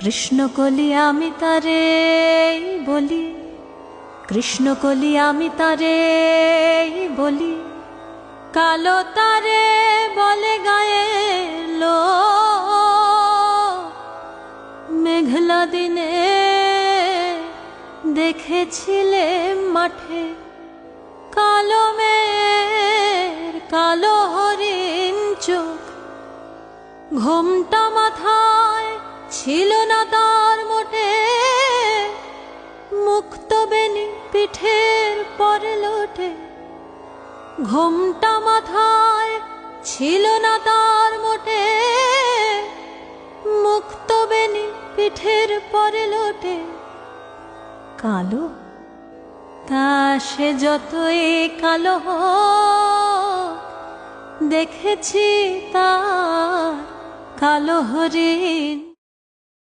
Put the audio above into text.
কৃষ্ণকলি আমি তারে বলি, কৃষ্ণকলি আমি তারে বলি, কালো তারে বলে গায়ে লো। মেঘলা দিনে দেখেছিলে মাঠে কালো মেয়ের কালো হরিণ চোখ। ঘোমটা মাথায় ছিল না তার মোটে, মুক্ত বেনি পিঠের পরে লোটে। ঘোমটা মাথায় ছিল না তার মোটে, মুক্ত বেনি পিঠের পরে লোটে। কালো তা সে যতই কালো হোক, দেখেছি তার কালো হরিণ।